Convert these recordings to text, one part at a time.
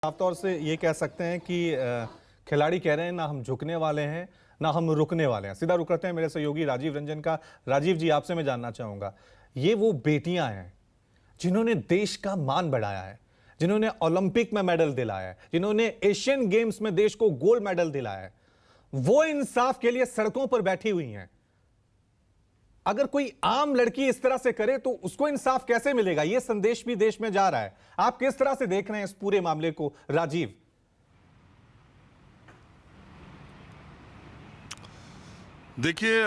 साफ तौर से ये कह सकते हैं कि खिलाड़ी कह रहे हैं ना हम झुकने वाले हैं ना हम रुकने वाले हैं। सीधा रुक करते हैं मेरे सहयोगी राजीव रंजन का। राजीव जी, आपसे मैं जानना चाहूंगा, ये वो बेटियां हैं जिन्होंने देश का मान बढ़ाया है, जिन्होंने ओलंपिक में मेडल दिलाया है, जिन्होंने एशियन गेम्स में देश को गोल्ड मेडल दिलाया है, वो इंसाफ के लिए सड़कों पर बैठी हुई हैं। अगर कोई आम लड़की इस तरह से करे तो उसको इंसाफ कैसे मिलेगा? यह संदेश भी देश में जा रहा है। आप किस तरह से देख रहे हैं इस पूरे मामले को, राजीव? देखिए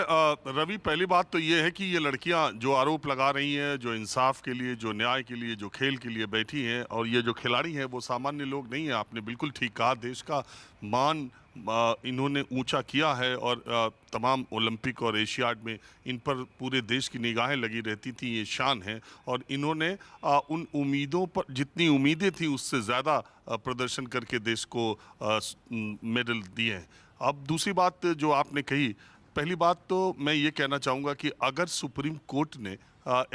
रवि, पहली बात तो ये है कि ये लड़कियां जो आरोप लगा रही हैं, जो इंसाफ के लिए, जो न्याय के लिए, जो खेल के लिए बैठी हैं, और ये जो खिलाड़ी हैं वो सामान्य लोग नहीं हैं। आपने बिल्कुल ठीक कहा, देश का मान इन्होंने ऊंचा किया है और तमाम ओलंपिक और एशियाड में इन पर पूरे देश की निगाहें लगी रहती थी। ये शान है और इन्होंने उन उम्मीदों पर, जितनी उम्मीदें थी उससे ज़्यादा प्रदर्शन करके देश को मेडल दिए हैं। अब दूसरी बात जो आपने कही, पहली बात तो मैं ये कहना चाहूँगा कि अगर सुप्रीम कोर्ट ने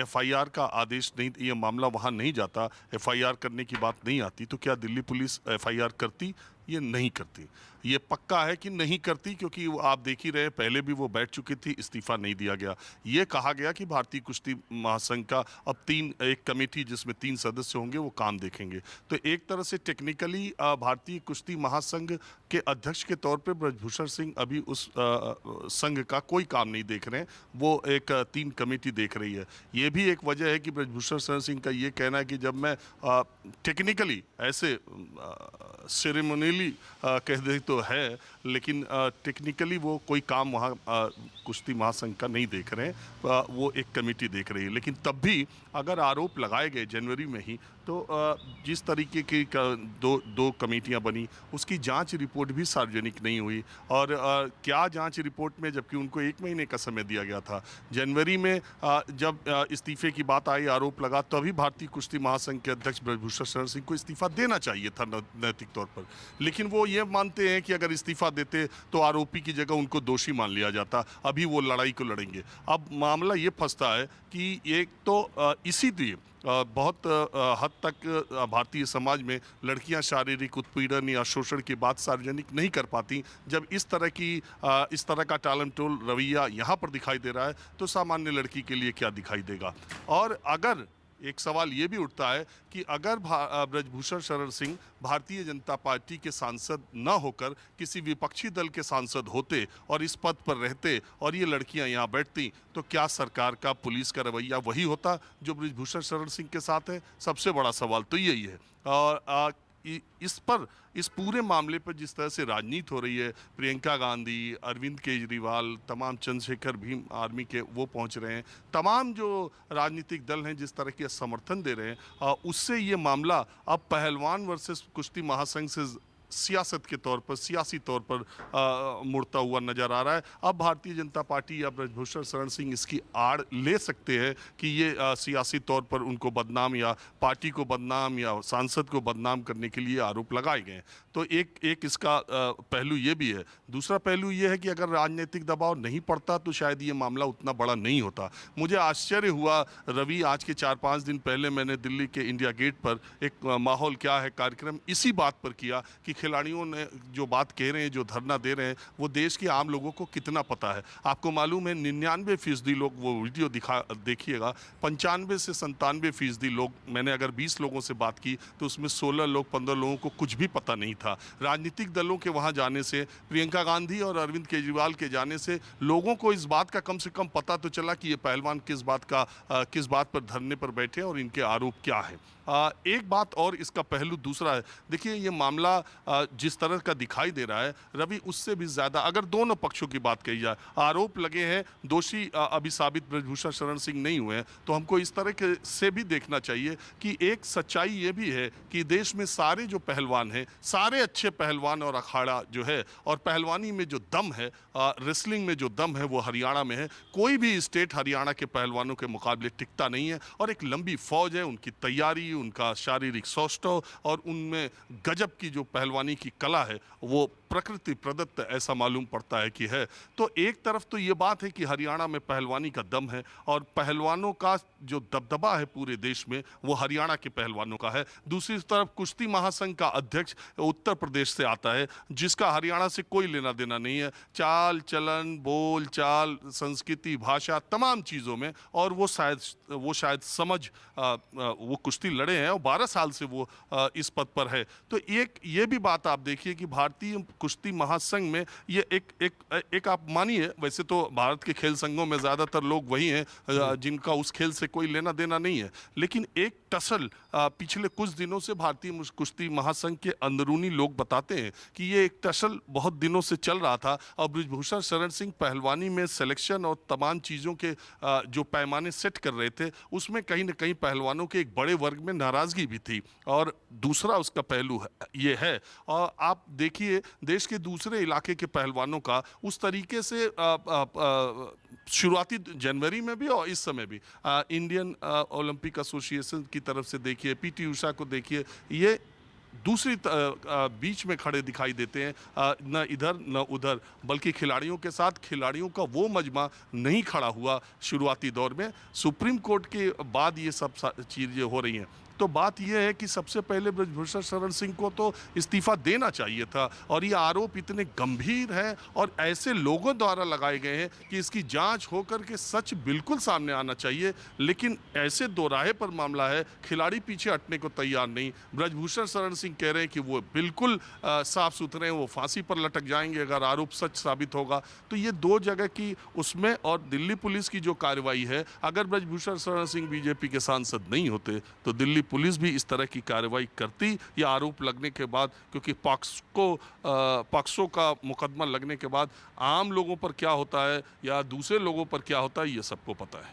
एफआईआर का आदेश नहीं, ये मामला वहाँ नहीं जाता, एफआईआर करने की बात नहीं आती, तो क्या दिल्ली पुलिस एफआईआर करती? ये नहीं करती। ये पक्का है कि नहीं करती, क्योंकि आप देख ही रहे, पहले भी वो बैठ चुकी थी, इस्तीफा नहीं दिया गया। ये कहा गया कि भारतीय कुश्ती महासंघ का अब एक कमेटी जिसमें 3 सदस्य होंगे वो काम देखेंगे। तो एक तरह से टेक्निकली भारतीय कुश्ती महासंघ के अध्यक्ष के तौर पर ब्रजभूषण सिंह अभी उस संघ का कोई काम नहीं देख रहे हैं, वो एक 3 कमेटी देख रही है। ये भी एक वजह है कि ब्रजभूषण शरण सिंह का ये कहना है कि जब मैं टेक्निकली ऐसे सेरेमोनियली कह दे तो है, लेकिन टेक्निकली वो कोई काम वहाँ कुश्ती महासंघ का नहीं देख रहे हैं, वो एक कमेटी देख रही है। लेकिन तब भी अगर आरोप लगाए गए जनवरी में ही, तो जिस तरीके की दो कमेटियां बनी, उसकी जांच रिपोर्ट भी सार्वजनिक नहीं हुई। और क्या जांच रिपोर्ट में, जबकि उनको 1 महीने का समय दिया गया था। जनवरी में जब इस्तीफे की बात आई, आरोप लगा, तभी भारतीय कुश्ती महासंघ के अध्यक्ष ब्रजभूषण शरण सिंह को इस्तीफा देना चाहिए था नैतिक तौर पर। लेकिन वो ये मानते हैं कि अगर इस्तीफा देते तो आरोपी की जगह उनको दोषी मान लिया जाता, अभी वो लड़ाई को लड़ेंगे। अब मामला ये फंसता है कि एक तो इसीलिए बहुत हद तक भारतीय समाज में लड़कियां शारीरिक उत्पीड़न या शोषण की बात सार्वजनिक नहीं कर पाती। जब इस तरह का टालमटोल रवैया यहाँ पर दिखाई दे रहा है, तो सामान्य लड़की के लिए क्या दिखाई देगा? और अगर एक सवाल ये भी उठता है कि अगर ब्रजभूषण शरण सिंह भारतीय जनता पार्टी के सांसद न होकर किसी विपक्षी दल के सांसद होते और इस पद पर रहते और ये लड़कियां यहाँ बैठती, तो क्या सरकार का, पुलिस का रवैया वही होता जो ब्रजभूषण शरण सिंह के साथ है? सबसे बड़ा सवाल तो यही है। और इस पूरे मामले पर जिस तरह से राजनीति हो रही है, प्रियंका गांधी, अरविंद केजरीवाल, तमाम चंद्रशेखर भीम आर्मी के वो पहुंच रहे हैं, तमाम जो राजनीतिक दल हैं जिस तरह के समर्थन दे रहे हैं, उससे ये मामला अब पहलवान वर्सेस कुश्ती महासंघ से सियासत के तौर पर, सियासी तौर पर मुड़ता हुआ नजर आ रहा है। अब भारतीय जनता पार्टी या ब्रजभूषण शरण सिंह इसकी आड़ ले सकते हैं कि ये सियासी तौर पर उनको बदनाम, या पार्टी को बदनाम, या सांसद को बदनाम करने के लिए आरोप लगाए गए हैं। तो एक इसका पहलू ये भी है। दूसरा पहलू ये है कि अगर राजनीतिक दबाव नहीं पड़ता तो शायद ये मामला उतना बड़ा नहीं होता। मुझे आश्चर्य हुआ रवि, आज के 4-5 दिन पहले मैंने दिल्ली के इंडिया गेट पर एक माहौल क्या है कार्यक्रम इसी बात पर किया कि खिलाड़ियों ने जो बात कह रहे हैं, जो धरना दे रहे हैं, वो देश के आम लोगों को कितना पता है। आपको मालूम है 99% लोग, वो वीडियो देखिएगा, 95 से 97% लोग, मैंने अगर 20 लोगों से बात की तो उसमें 16 लोग, 15 लोगों को कुछ भी पता नहीं था। राजनीतिक दलों के वहाँ जाने से, प्रियंका गांधी और अरविंद केजरीवाल के जाने से लोगों को इस बात का कम से कम पता तो चला कि ये पहलवान किस बात पर धरने पर बैठे और इनके आरोप क्या है। एक बात और इसका पहलू दूसरा है। देखिए, ये मामला जिस तरह का दिखाई दे रहा है रवि, उससे भी ज़्यादा अगर दोनों पक्षों की बात कही जाए, आरोप लगे हैं, दोषी अभी साबित ब्रजभूषण शरण सिंह नहीं हुए हैं, तो हमको इस तरह के से भी देखना चाहिए कि एक सच्चाई ये भी है कि देश में सारे जो पहलवान हैं, सारे अच्छे पहलवान और अखाड़ा जो है, और पहलवानी में जो दम है, रेसलिंग में जो दम है, वो हरियाणा में है। कोई भी स्टेट हरियाणा के पहलवानों के मुकाबले टिकता नहीं है। और एक लंबी फौज है, उनकी तैयारी, उनका शारीरिक सौष्ठव और उनमें गजब की जो पहलवान पहलवानी की कला है वो प्रकृति प्रदत्त ऐसा मालूम पड़ता है कि है। तो एक तरफ तो ये बात है कि हरियाणा में पहलवानी का दम है और पहलवानों का जो दबदबा है पूरे देश में वो हरियाणा के पहलवानों का है। दूसरी तरफ कुश्ती महासंघ का अध्यक्ष उत्तर प्रदेश से आता है जिसका हरियाणा से कोई लेना देना नहीं है, चाल चलन बोल चाल संस्कृति भाषा तमाम चीज़ों में। और वो शायद समझ वो कुश्ती लड़े हैं और 12 साल से वो इस पद पर है। तो एक ये भी बात आप देखिए कि भारतीय कुश्ती महासंघ में ये एक आप मानिए, वैसे तो भारत के खेल संघों में ज़्यादातर लोग वही हैं जिनका उस खेल से कोई लेना देना नहीं है, लेकिन एक टसल पिछले कुछ दिनों से भारतीय कुश्ती महासंघ के अंदरूनी लोग बताते हैं कि ये एक टसल बहुत दिनों से चल रहा था और बृजभूषण शरण सिंह पहलवानी में सिलेक्शन और तमाम चीज़ों के जो पैमाने सेट कर रहे थे उसमें कहीं ना कहीं पहलवानों के एक बड़े वर्ग में नाराज़गी भी थी। और दूसरा उसका पहलू ये है, और आप देखिए देश के दूसरे इलाके के पहलवानों का उस तरीके से शुरुआती जनवरी में भी और इस समय भी इंडियन ओलंपिक एसोसिएशन की तरफ से देखिए, पीटी उषा को देखिए, ये दूसरी बीच में खड़े दिखाई देते हैं, न इधर न उधर, बल्कि खिलाड़ियों के साथ खिलाड़ियों का वो मजमा नहीं खड़ा हुआ शुरुआती दौर में। सुप्रीम कोर्ट के बाद ये सब चीज़ें हो रही हैं। तो बात यह है कि सबसे पहले बृजभूषण शरण सिंह को तो इस्तीफा देना चाहिए था और ये आरोप इतने गंभीर हैं और ऐसे लोगों द्वारा लगाए गए हैं कि इसकी जांच होकर के सच बिल्कुल सामने आना चाहिए। लेकिन ऐसे दोराहे पर मामला है, खिलाड़ी पीछे हटने को तैयार नहीं। बृजभूषण शरण सिंह कह रहे हैं कि वो बिल्कुल साफ सुथरे हैं, वो फांसी पर लटक जाएंगे अगर आरोप सच साबित होगा। तो ये दो जगह की उसमें, और दिल्ली पुलिस की जो कार्रवाई है, अगर बृजभूषण शरण सिंह बीजेपी के सांसद नहीं होते तो दिल्ली पुलिस भी इस तरह की कार्रवाई करती या आरोप लगने के बाद, क्योंकि पॉक्सो का मुकदमा लगने के बाद आम लोगों पर क्या होता है या दूसरे लोगों पर क्या होता है ये सबको पता है।